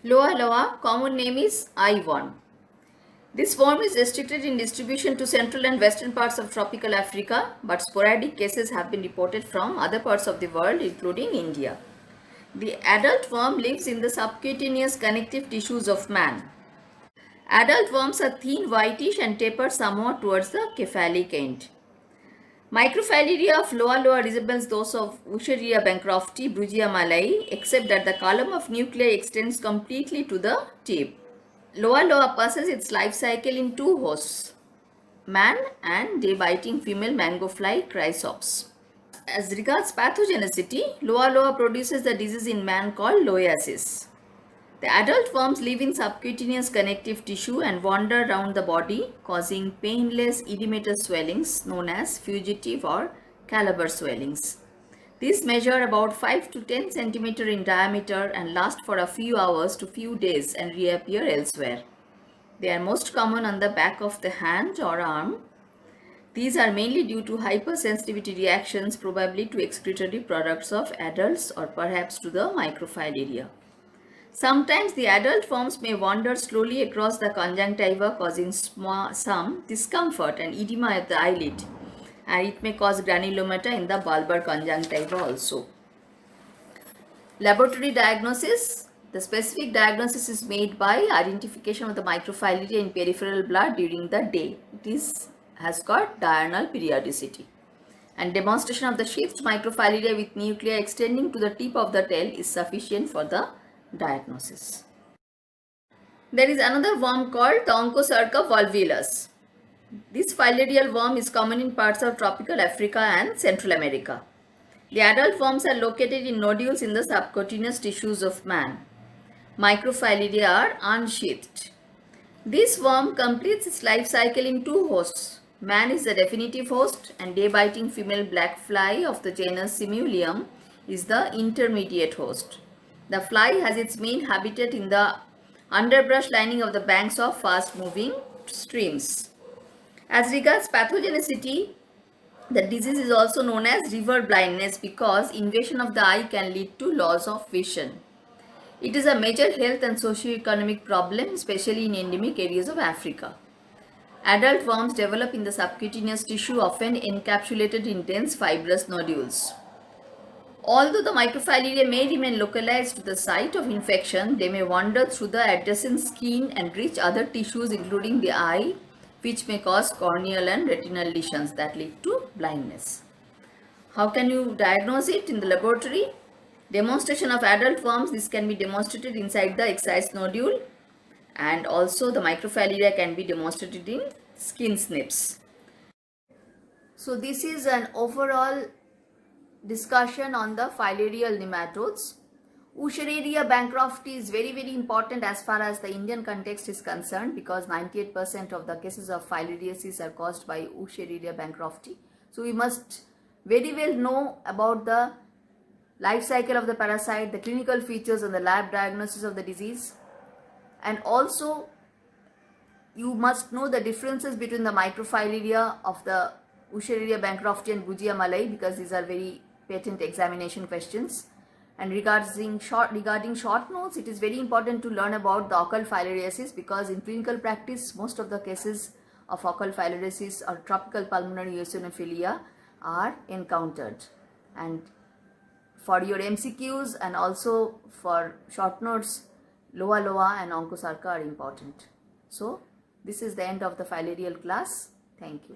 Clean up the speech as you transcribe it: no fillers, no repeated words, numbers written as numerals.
Loa loa, common name is eye worm. This worm is restricted in distribution to central and western parts of tropical Africa, but sporadic cases have been reported from other parts of the world, including India. The adult worm lives in the subcutaneous connective tissues of man. Adult worms are thin, whitish and taper somewhat towards the cephalic end. Microfilaria of Loa loa resembles those of Wuchereria bancrofti, Brugia malai, except that the column of nuclei extends completely to the tip. Loa loa passes its life cycle in two hosts, man and day-biting female mango fly chrysops. As regards pathogenicity, Loa loa produces the disease in man called loiasis. The adult worms live in subcutaneous connective tissue and wander around the body, causing painless edematous swellings known as fugitive or calabar swellings. These measure about 5 to 10 cm in diameter and last for a few hours to few days and reappear elsewhere. They are most common on the back of the hand or arm. These are mainly due to hypersensitivity reactions, probably to excretory products of adults or perhaps to the microfilaria. Sometimes the adult forms may wander slowly across the conjunctiva, causing some discomfort and edema at the eyelid, and it may cause granulomata in the bulbar conjunctiva also. Laboratory diagnosis. The specific diagnosis is made by identification of the microfilaria in peripheral blood during the day. It has got diurnal periodicity. And demonstration of the shift microfilaria with nuclei extending to the tip of the tail is sufficient for the diagnosis. There is another worm called the Onchocerca volvulus. This filarial worm is common in parts of tropical Africa and Central America. The adult worms are located in nodules in the subcutaneous tissues of man. Microfilaria are unsheathed. This worm completes its life cycle in two hosts. Man is the definitive host and day-biting female black fly of the genus Simulium is the intermediate host. The fly has its main habitat in the underbrush lining of the banks of fast-moving streams. As regards pathogenicity, the disease is also known as river blindness because invasion of the eye can lead to loss of vision. It is a major health and socio-economic problem, especially in endemic areas of Africa. Adult worms develop in the subcutaneous tissue, often encapsulated in dense fibrous nodules. Although the microfilaria may remain localized to the site of infection, they may wander through the adjacent skin and reach other tissues including the eye, which may cause corneal and retinal lesions that lead to blindness. How can you diagnose it in the laboratory? Demonstration of adult worms, this can be demonstrated inside the excised nodule, and also the microfilaria can be demonstrated in skin snips. So this is an overall discussion on the filarial nematodes. Wuchereria bancrofti is very important as far as the Indian context is concerned because 98% of the cases of filariasis are caused by Wuchereria bancrofti. So we must very well know about the life cycle of the parasite, the clinical features and the lab diagnosis of the disease, and also you must know the differences between the microfilaria of the Wuchereria bancrofti and Brugia malai because these are very patent examination questions. And regarding short notes, it is very important to learn about the occult filariasis because in clinical practice, most of the cases of occult filariasis or tropical pulmonary eosinophilia are encountered. And for your MCQs and also for short notes, Loa loa and Onchocerca are important. So, this is the end of the filarial class. Thank you.